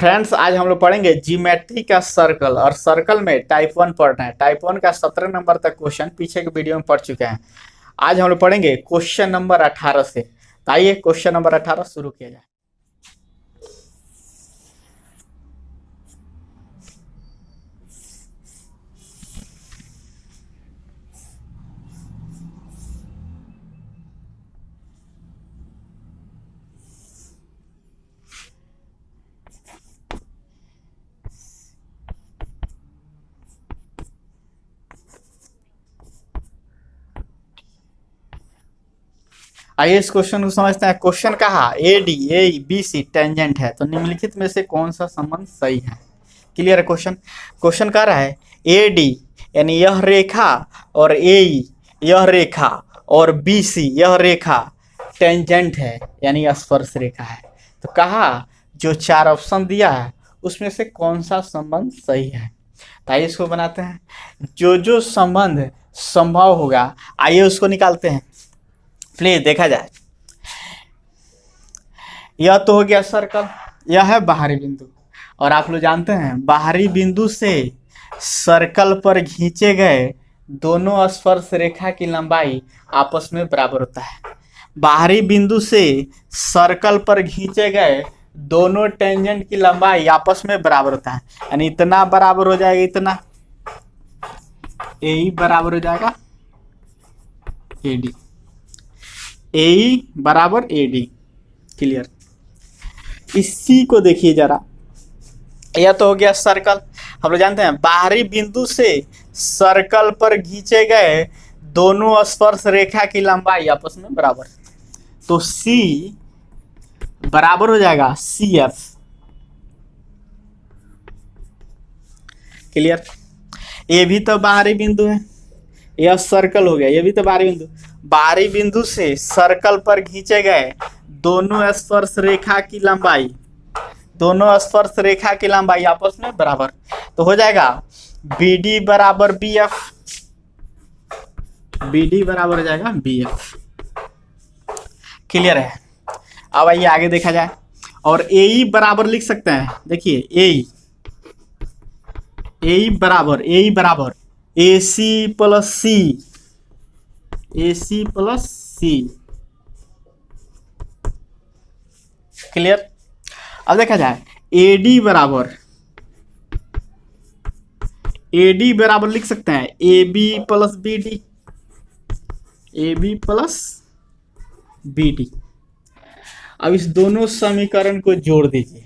Friends आज हम लोग पढ़ेंगे ज्योमेट्री का सर्कल और सर्कल में टाइप 1 पढ़ना है। टाइप 1 का 17 नंबर तक क्वेश्चन पीछे के वीडियो में पढ़ चुके हैं। आज हम लोग पढ़ेंगे क्वेश्चन नंबर 18 से। तो आइए क्वेश्चन नंबर 18 शुरू किया जाए। आइए इस क्वेश्चन को समझते हैं। क्वेश्चन कहा A D A B C tangent है, तो निम्नलिखित में से कौन सा संबंध सही है। क्लियर है क्वेश्चन। क्वेश्चन कह रहा है ए डी यानी यह रेखा और ए यह रेखा और बी सी यह रेखा टेंजेंट है यानी स्पर्श रेखा है। तो कहा जो चार ऑप्शन दिया है उसमें से कौन सा संबंध सही है। तो आइए इसको बनाते हैं। जो संबंध संभव होगा आइए उसको निकालते हैं। प्लीज देखा जाए। यह तो हो गया सर्कल, यह है बाहरी बिंदु और आप लोग जानते हैं बाहरी बिंदु से सर्कल पर खींचे गए दोनों स्पर्श रेखा की लंबाई आपस में बराबर होता है। बाहरी बिंदु से सर्कल पर खींचे गए दोनों टेंजेंट की लंबाई आपस में बराबर होता है, यानी इतना बराबर हो जाएगा, इतना ए बराबर हो जाएगा ए डी, ए बराबर ए डी। क्लियर। इसी को देखिए जरा, यह तो हो गया सर्कल। हम लोग जानते हैं बाहरी बिंदु से सर्कल पर खींचे गए दोनों स्पर्श रेखा की लंबाई आपस में बराबर, तो सी बराबर हो जाएगा सी एफ। क्लियर। ये भी तो बाहरी बिंदु है, यह सर्कल हो गया, ये भी तो बाहरी बिंदु। बाहरी बिंदु से सर्कल पर खींचे गए दोनों स्पर्श रेखा की लंबाई, दोनों स्पर्श रेखा की लंबाई आपस में बराबर, तो हो जाएगा बी डी बराबर बी एफ। बी डी बराबर हो जाएगा बी एफ। क्लियर है। अब आइए आगे देखा जाए। और ए ई बराबर लिख सकते हैं। देखिए ए ई बराबर A C plus C, A C plus C. Clear. अब देखा जाए ए डी बराबर लिख सकते हैं A B plus B D, A B plus B D. अब इस दोनों समीकरण को जोड़ दीजिए।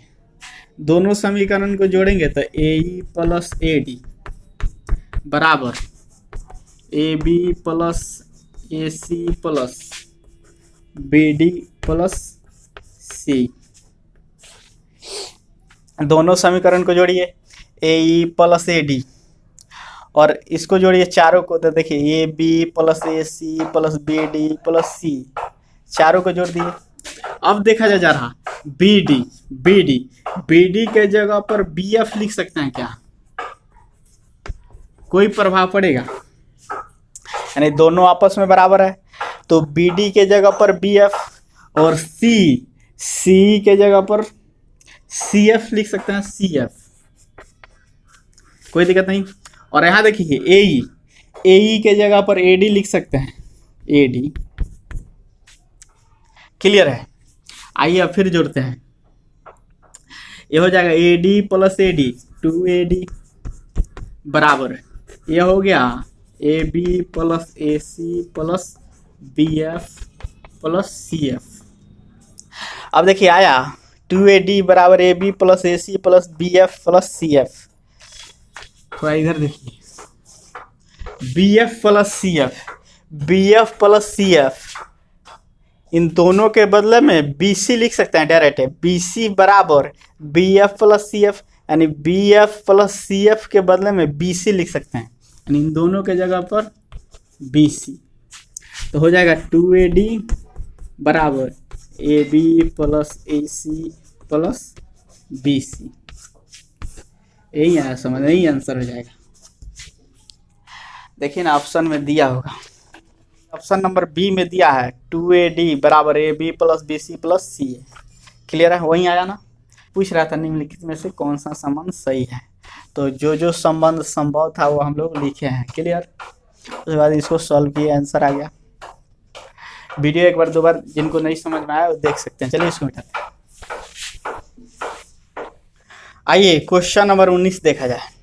दोनों समीकरण को जोड़ेंगे तो ए ई प्लस ए डी बराबर A B plus A C plus B D plus C. दोनों समीकरण को जोड़िए ए ई प्लस ए डी और इसको जोड़िए चारों को, तो देखिए A B plus A C plus B D plus C, चारों को जोड़ दिए। अब देखा जा रहा बी डी के जगह पर बी एफ लिख सकते हैं क्या? कोई प्रभाव पड़ेगा? यानी दोनों आपस में बराबर है, तो बी डी के जगह पर बी एफ और सी के जगह पर सी एफ लिख सकते हैं, सी एफ, कोई दिक्कत नहीं। और यहां देखिए ए ई के जगह पर ए डी लिख सकते हैं, ए डी। क्लियर है। आइए अब फिर जोड़ते हैं। ये हो जाएगा A D plus A D, 2AD बराबर, ये हो गया A B plus A C plus B F plus C F. अब देखिए आया 2AD बराबर A B plus A C plus B F plus C F. थोड़ा इधर देखिए, B F plus C F, B F plus C F, इन दोनों के बदले में बी सी लिख सकते हैं डायरेक्ट। बी सी बराबर B F plus C F, यानी B F plus C F के बदले में बी सी लिख सकते हैं, यानी इन दोनों के जगह पर बी सी। तो हो जाएगा 2AD बराबर A B plus A C plus B C. यही है समझ, यही आंसर हो जाएगा। देखिए ना ऑप्शन में दिया होगा, ऑप्शन नंबर बी में दिया है 2AD बराबर A B plus B C plus C है। क्लियर है, वहीं आया ना। पूछ रहा था निम्नलिखित में से कौन सा संबंध सही है। तो जो जो संबंध संभव था वो हम लोग लिखे हैं। क्लियर। उसके बाद इसको सॉल्व किए, आंसर आ गया। वीडियो एक बार दो बार जिनको नहीं समझ में आया वो देख सकते हैं। चलिए इसको मिटाते हैं। आइए क्वेश्चन नंबर 19 देखा जाए।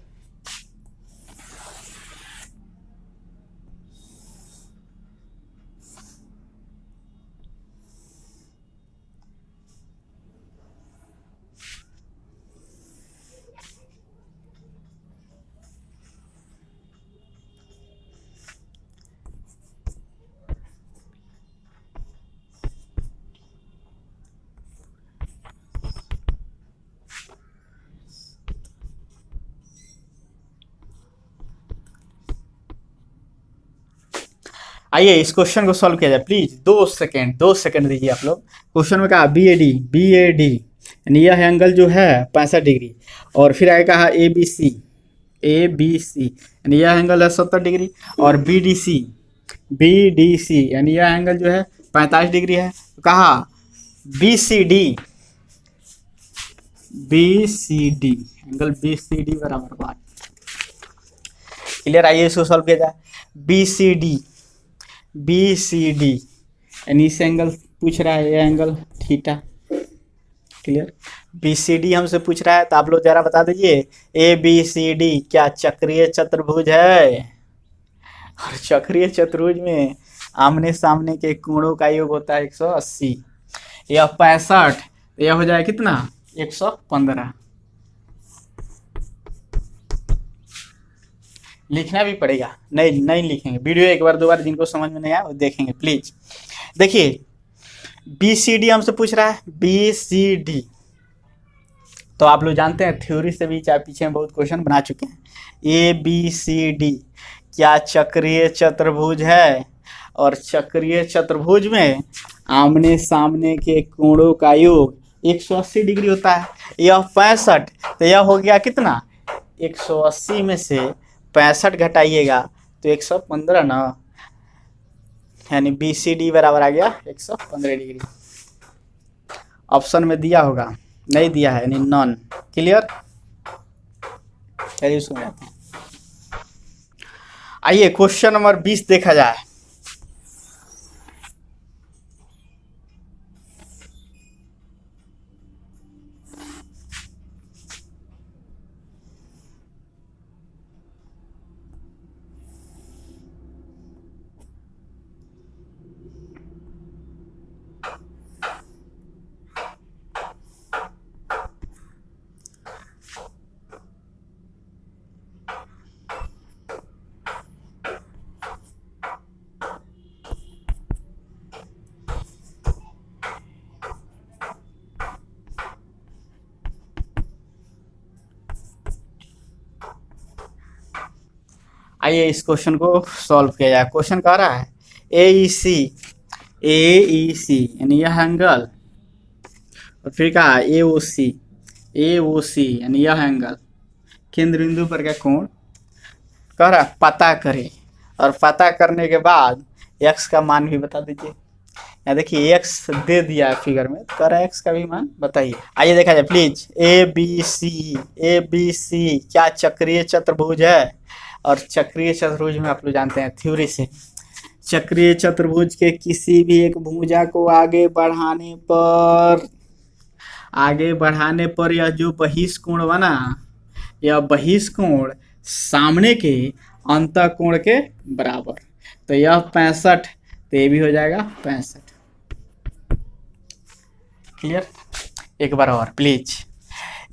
आइए इस क्वेश्चन को सॉल्व किया जाए। प्लीज 2 सेकंड दीजिए आप लोग। क्वेश्चन में कहा बी ए डी यानी यह एंगल जो है 65 डिग्री, और फिर आगे कहा ए बी सी यानी यह एंगल है 70 डिग्री, और बी डी सी यानी यह एंगल जो है 45 डिग्री है। तो कहा B C D angle B C D बराबर 5। क्लियर। आइए इसको सॉल्व किया जाए। बी सी डी यानी इस एंगल पूछ रहा है, ये angle theta. Clear. B C D हमसे पूछ रहा है, तो आप लोग जरा बता दीजिए ए बी सी डी क्या चक्रीय चतुर्भुज है? और चक्रीय चतुर्भुज में आमने सामने के कोणों का योग होता है 180 या 65, तो यह हो जाए कितना 115। लिखना भी पड़ेगा, नहीं लिखेंगे। वीडियो एक बार दो बार जिनको समझ में नहीं आया वो देखेंगे प्लीज। देखिए बी सी डी हमसे पूछ रहा है, बी सी डी तो आप लोग जानते हैं थ्योरी से भी चाहे पीछे में बहुत क्वेश्चन बना चुके हैं। ए बी सी डी क्या चक्रीय चतुर्भुज है? और चक्रीय चतुर्भुज में आमने सामने के कोणों का योग 180 डिग्री होता है। यह 65, तो यह हो गया कितना 180 में से 65 घटाइएगा तो 115 ना, यानी बी सी डी बराबर आ गया 115 डिग्री। ऑप्शन में दिया होगा, नहीं दिया है यानी नॉन। क्लियर। चलिए सुन लेते हैं। आइए क्वेश्चन नंबर 20 देखा जाए। आइए इस क्वेश्चन को सॉल्व किया जाए। क्वेश्चन कह रहा है ए ई सी यानी यह एंगल, और फिर कहा ए ओ सी यानी यह एंगल, केंद्र बिंदु पर का कोण कह रहा है पता करें, और पता करने के बाद एक्स का मान भी बता दीजिए। यहाँ देखिए एक्स दे दिया है फिगर में, तो कह रहा है एक्स का भी मान बताइए। आइए देखा जाए प्लीज। ए बी सी क्या चक्रीय चतुर्भुज है? और चक्रीय चतुर्भुज में आप लोग जानते हैं थ्योरी से, चक्रीय चतुर्भुज के किसी भी एक भुजा को आगे बढ़ाने पर यह जो बहिष्कोण बना, यह बहिष्कोण सामने के अंतःकोण के बराबर। तो यह 65, तो ये भी हो जाएगा 65। क्लियर। एक बार और प्लीज।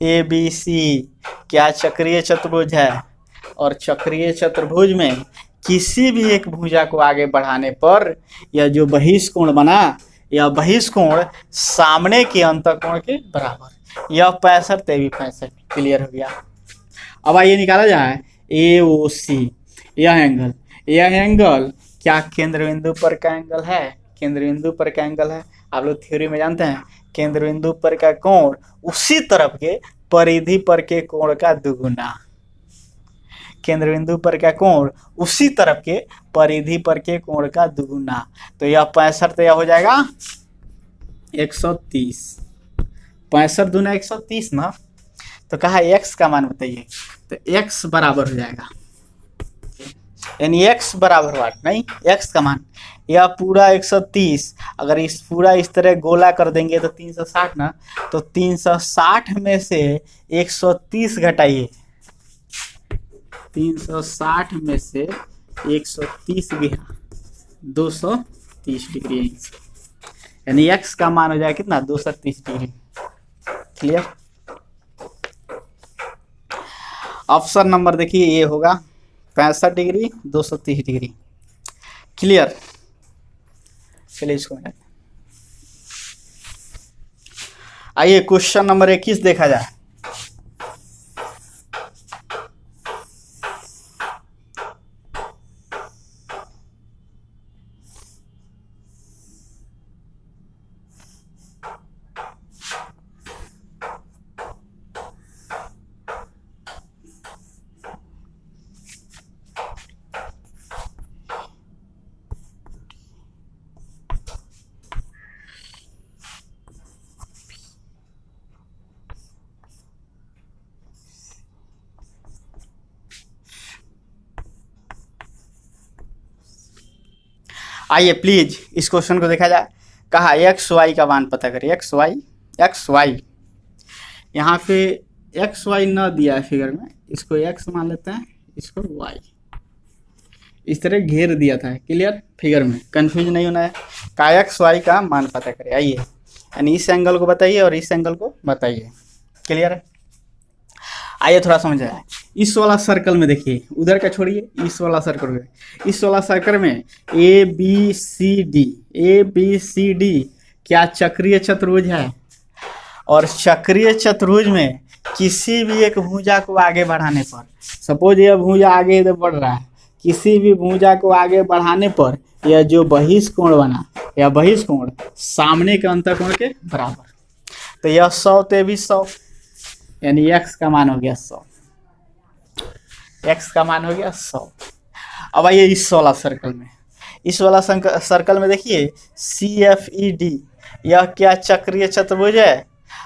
ए बी सी क्या चक्रीय चतुर्भुज है? और चक्रीय चतुर्भुज में किसी भी एक भुजा को आगे बढ़ाने पर यह जो बहिष्कोण बना, यह बहिष्कोण सामने के अंतःकोण के बराबर। यह 65, ते भी 65। क्लियर हो गया। अब आइए निकाला जाए ए ओ सी यह एंगल क्या केंद्र बिंदु पर का एंगल है? केंद्र बिंदु पर का एंगल है। आप लोग थ्योरी में जानते हैं केंद्र बिंदु पर का कोण उसी तरफ के परिधि पर के कोण का दुगुना। केंद्र बिंदु पर का कोण उसी तरफ के परिधि पर के कोण का दुगुना। तो यह 65, तो यह हो जाएगा 130। 65 दूना 130 ना, तो कहा x का मान बताइए, तो x बराबर हो जाएगा, यानी x बराबर हुआ नहीं, x का मान यह पूरा 130, अगर इस पूरा इस तरह गोला कर देंगे तो 360 ना, तो 360 में से 130 घटाइए, 360 में से 130 गया 230 डिग्री, यानी x का मान हो जाएगा कितना 230 डिग्री। क्लियर। ऑप्शन नंबर देखिए ये होगा 65 डिग्री 230 डिग्री। क्लियर। चलिए इसको आइए क्वेश्चन नंबर 21 देखा जाए। आइए प्लीज इस क्वेश्चन को देखा जाए। कहा एक्स वाई का मान पता करें, एक्स वाई यहाँ पे एक्स वाई न दिया है फिगर में, इसको एक्स मान लेते हैं, इसको वाई, इस तरह घेर दिया था। क्लियर। फिगर में कंफ्यूज नहीं होना है। का एक्स वाई का मान पता करें। आइए, यानी इस एंगल को बताइए और इस एंगल को बताइए। क्लियर है। आइए थोड़ा समझ आए। इस वाला सर्कल में देखिए, उधर का छोड़िए, इस वाला सर्कल में, इस वाला सर्कल में ए बी सी डी क्या चक्रीय चतुर्भुज है, और चक्रीय चतुर्भुज में किसी भी एक भुजा को आगे बढ़ाने पर, सपोज यह भुजा आगे इधर बढ़ रहा है, किसी भी भुजा को आगे बढ़ाने पर यह जो बहिष्कोण बना, यह बहिष्कोण सामने के अंतःकोण के बराबर, तो यह 100 तो भी 100, यानी x का मान हो गया 100, x का मान हो गया 100। अब आइए इस वाला सर्कल में, इस वाला सर्कल में देखिए CFED, यह क्या चक्रीय चतुर्भुज है,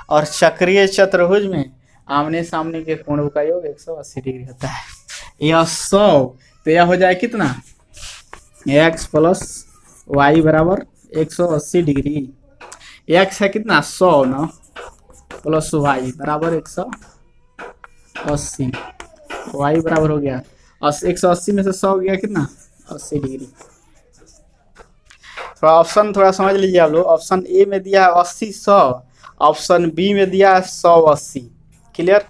और चक्रीय चतुर्भुज में आमने सामने के कोणों का योग 180 डिग्री होता है। यह 100 तो यह हो जाए कितना, x प्लस वाई बराबर 180 डिग्री। x है कितना 100 ना, प्लस वाई बराबर 180, वाई बराबर हो गया 180 में से 100 गया कितना 80 डिग्री। थोड़ा ऑप्शन थोड़ा समझ लीजिए आप लोग। ऑप्शन ए में दिया है 80 100, ऑप्शन बी में दिया है 100 80। क्लियर।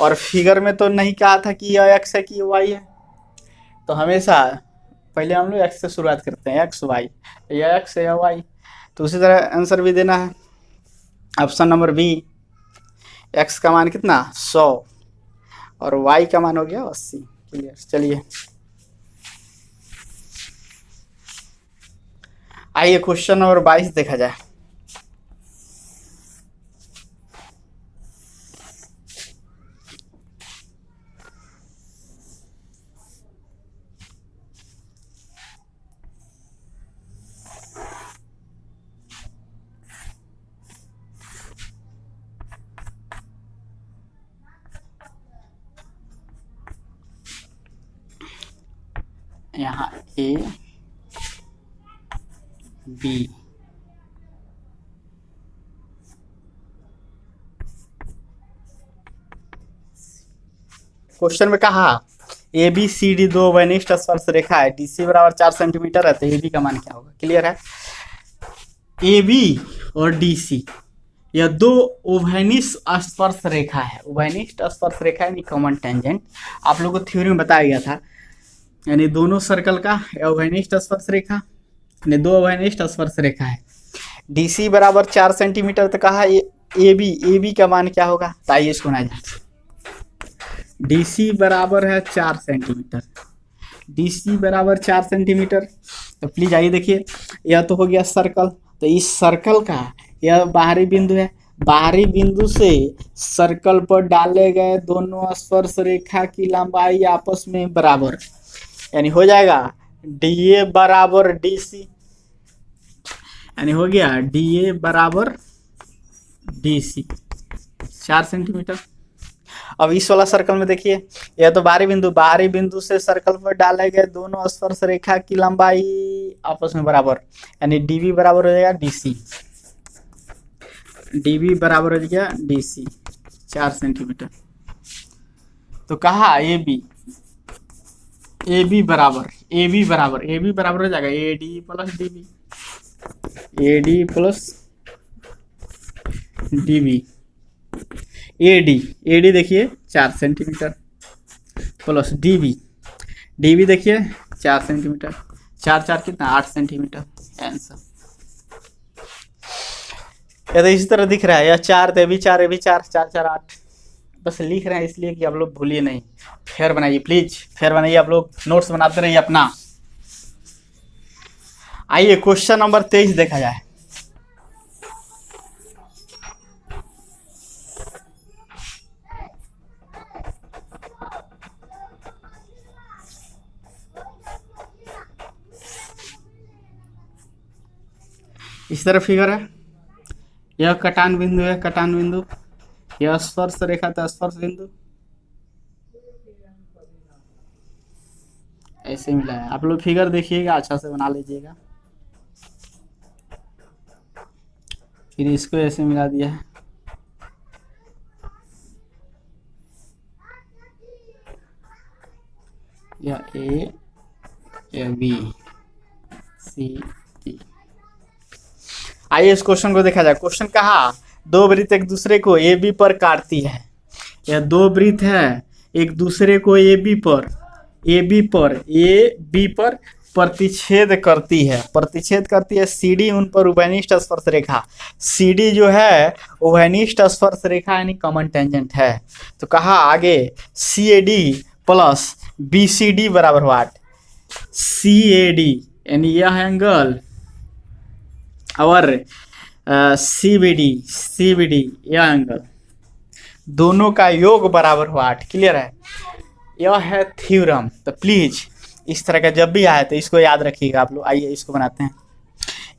और फिगर में तो नहीं कहा था कि यह एक्स है कि वाई है, तो हमेशा पहले हम लोग एक्स से शुरुआत करते हैं, एक्स वाई, यह एक्स है या वाई, तो उसी तरह आंसर भी देना है। ऑप्शन नंबर बी, एक्स का मान कितना 100 और वाई का मान हो गया 80। क्लियर। चलिए आइए क्वेश्चन नंबर 22 देखा जाए। यहाँ ए बी, क्वेश्चन में कहा ए बी सी डी दो वनिष्ठ स्पर्श रेखा है, डी सी बराबर 4 सेंटीमीटर है, तो ए बी का मान क्या होगा। क्लियर है। ए बी और डी सी यह दो उभयनिष्ठ स्पर्श रेखा है, उभयनिष्ठ स्पर्श रेखा यानी कॉमन टेंजेंट, आप लोगों को थ्योरी में बताया गया था, यानी दोनों सर्कल का उभयनिष्ठ स्पर्श रेखा, यानी दो उभयनिष्ठ स्पर्श रेखा है। डीसी बराबर 4 सेंटीमीटर, तो कहा ए बी का मान क्या होगा, तो आइए इसको ना जाए। डीसी बराबर है 4 सेंटीमीटर, डीसी बराबर 4 सेंटीमीटर, तो प्लीज आइए देखिए, यह तो हो गया सर्कल, तो इस सर्कल का यह बाहरी बिंदु है, बाहरी बिंदु से सर्कल पर डाले गए दोनों स्पर्श रेखा की लंबाई आपस में बराबर, यानी हो जाएगा DA बराबर DC, यानी हो गया DA बराबर DC। 4 सेंटीमीटर। अब इस वाला सर्कल में देखिए, यह तो बाहरी बिंदु से सर्कल पर डाले गए दोनों स्पर्श रेखा की लंबाई आपस में बराबर, यानी डीबी बराबर हो जाएगा डीसी। डीबी बराबर हो जाएगा डीसी 4 सेंटीमीटर। तो कहा ए बी बराबर हो जाएगा एडी प्लस डीबी। एडी देखिए 4 सेंटीमीटर प्लस डीबी देखिए 4 सेंटीमीटर, 4 कितना 8 सेंटीमीटर आंसर। या तो इसी तरह दिख रहा है, या 4 तो भी 4 4 8, बस लिख रहे हैं इसलिए कि आप लोग भूलिए नहीं। फेयर बनाइए प्लीज, फेयर बनाइए, आप लोग नोट्स बनाते रहिए अपना। आइए क्वेश्चन नंबर 23 देखा जाए। इस तरह फिगर है, यह कटान बिंदु है, यह स्पर्श रेखा तो स्पर्श बिंदु ऐसे मिला है। आप लोग फिगर देखिएगा, अच्छा से बना लीजिएगा। फिर इसको ऐसे मिला दिया है, या ए बी सी डी। आइए इस क्वेश्चन को देखा जाए। क्वेश्चन कहा दो वृत्त एक दूसरे को ए बी पर काटती है। यह दो वृत्त है एक दूसरे को ए बी पर प्रतिच्छेद करती है। सीडी उन पर उभयनिष्ठ स्पर्श रेखा, सीडी जो है उभयनिष्ठ स्पर्श रेखा यानी कॉमन टेंजेंट है। तो कहा आगे CAD प्लस BCD बराबर व्हाट, CAD यानी यह एंगल और CBD यह एंगल, दोनों का योग बराबर व्हाट। क्लियर है, यह है थ्योरम। तो प्लीज इस तरह का जब भी आए तो इसको याद रखिएगा आप लोग। आइए इसको बनाते हैं।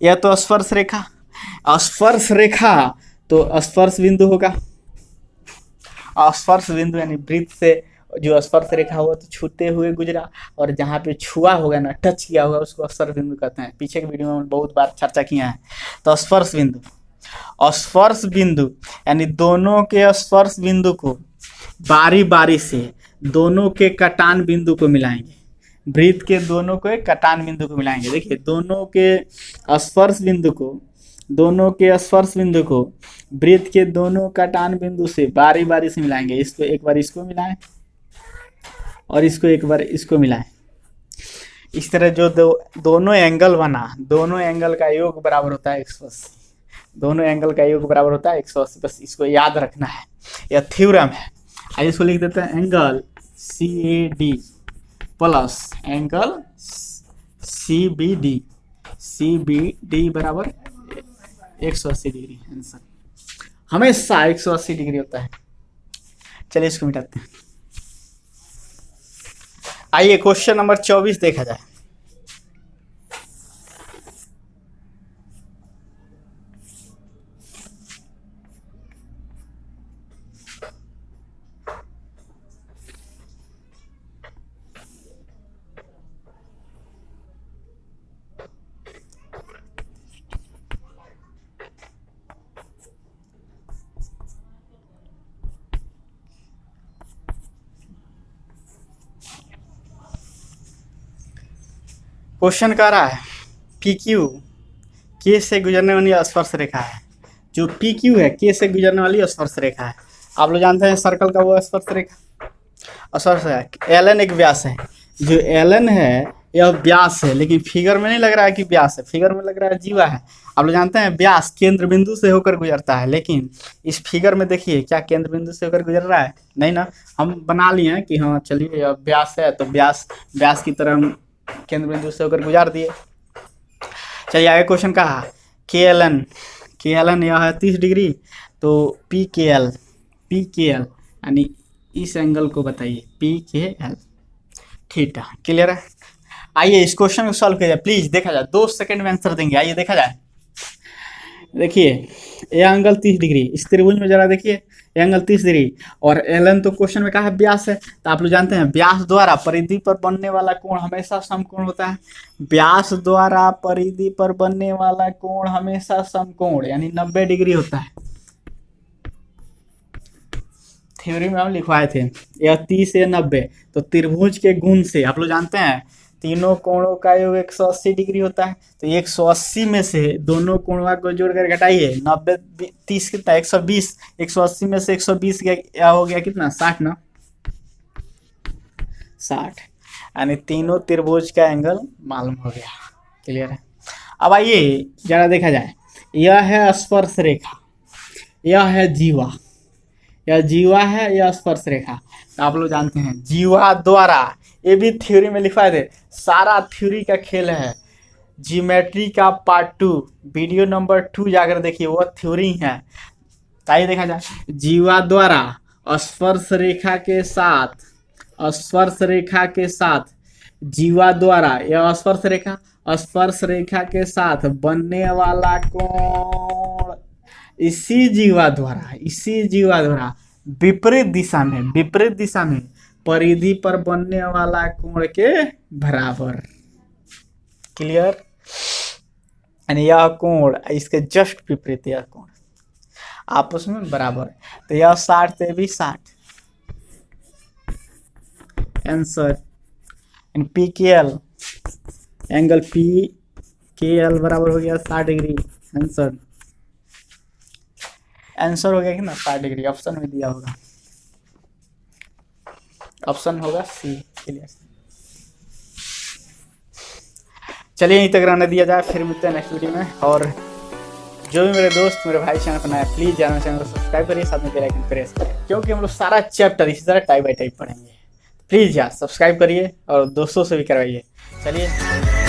यह तो स्पर्श रेखा तो स्पर्श बिंदु होगा, स्पर्श बिंदु यानी वृत्त से जो स्पर्श रेखा हुआ तो छूते हुए गुजरा, और जहाँ पे छुआ होगा ना, टच किया होगा, उसको स्पर्श बिंदु कहते हैं। पीछे के वीडियो में बहुत बार चर्चा किया है। तो स्पर्श बिंदु यानी दोनों के स्पर्श बिंदु को बारी बारी से दोनों के कटान बिंदु को मिलाएंगे। वृत्त के दोनों को एक कटान बिंदु को मिलाएंगे। देखिए दोनों के स्पर्श बिंदु को वृत्त के दोनों कटान बिंदु से बारी बारी से मिलाएंगे। इसको एक बार इसको मिलाएं और इसको एक बार इसको मिलाएं। इस तरह जो दोनों एंगल बना, दोनों एंगल का योग बराबर होता है 180। दोनों एंगल का योग बराबर होता है 180। बस इसको याद रखना है, यह थ्योरम है। आइए इसको लिख देते हैं, angle CAD plus angle CBD बराबर 180 डिग्री। आंसर हमेशा 180 डिग्री होता है। चलिए इसको मिटाते हैं। आइए क्वेश्चन नंबर 24 देखा जाए। क्वेश्चन कह रहा है PQ K से गुजरने वाली स्पर्श रेखा है। जो PQ है K से गुजरने वाली स्पर्श रेखा है। आप लोग जानते हैं सर्कल का वो स्पर्श रेखा स्पर्श है। LN एक व्यास है। जो LN है यह व्यास है, लेकिन फिगर में नहीं लग रहा है कि व्यास है, फिगर में लग रहा है जीवा है। आप लोग जानते हैं व्यास केंद्र बिंदु से होकर गुजरता है, लेकिन इस फिगर में देखिए क्या केंद्र बिंदु से होकर गुजर रहा है? नहीं ना। हम बना लिए हैं कि हाँ चलिए यह व्यास है तो व्यास की तरह हम केंद्र बिंदु से होकर गुजार दिए। चलिए आगे क्वेश्चन कहा KLN यह है 30 डिग्री। तो PKL यानी इस एंगल को बताइए, PKL थीटा। क्लियर है। आइए इस क्वेश्चन को सॉल्व किया जाए। प्लीज देखा जाए, 2 सेकंड में आंसर देंगे। आइए देखा जाए। देखिए ये एंगल 30 डिग्री, इस त्रिभुज में जरा देखिए ये एंगल 30 डिग्री, और एलन तो क्वेश्चन में कहा है व्यास है, तो आप लोग जानते हैं व्यास द्वारा परिधि पर बनने वाला कोण हमेशा समकोण होता है। व्यास द्वारा परिधि पर बनने वाला कोण हमेशा समकोण यानी 90 डिग्री होता है। थ्योरी में हम लिखवाए थे यह 30 या 90, तो त्रिभुज के गुण से आप लोग जानते हैं तीनों कोणों का योग 180 डिग्री होता है, तो 180 में से दोनों कोणों को जोड़कर घटाइए 90 30 कितना 120, 180 में से 120 क्या हो गया कितना 60 ना 60, यानी तीनों त्रिभुज का एंगल मालूम हो गया। क्लियर है। अब आइए जरा देखा जाए, यह है स्पर्श रेखा, यह है जीवा, यह जीवा है, यह स्पर्श रेखा। तो आप लोग जानते हैं जीवा द्वारा, ये भी थ्योरी में लिखवाए थे, सारा थ्योरी का खेल है। ज्योमेट्री का पार्ट 2 वीडियो नंबर 2 जाकर देखिए, वो थ्योरी है। आइए देखा जाए, जीवा द्वारा स्पर्श रेखा के साथ, स्पर्श रेखा के साथ जीवा द्वारा, यह स्पर्श रेखा के साथ बनने वाला कोण इसी जीवा द्वारा विपरीत दिशा में परिधि पर बनने वाला कोण के बराबर। क्लियर। यानी यह कोण इसके जस्ट विपरीत, यह कोण आपस में बराबर है, तो यह 60 से भी 60 आंसर। पी के एल एंगल पी के एल बराबर हो गया 60 डिग्री। आंसर हो गया कि ना 60 डिग्री। ऑप्शन में दिया होगा, ऑप्शन होगा सी। क्लियर। चलिए यहीं तक रहने दिया जाए, फिर मिलते हैं नेक्स्ट वीडियो में। और जो भी मेरे दोस्त मेरे भाई चैनल पर नया, प्लीज़ चैनल को सब्सक्राइब करिए, साथ में बेल आइकन प्रेस करिए, क्योंकि हम लोग सारा चैप्टर इसी तरह टाइप बाई टाइप पढ़ेंगे। प्लीज़ यार सब्सक्राइब करिए और दोस्तों से भी करवाइए। चलिए।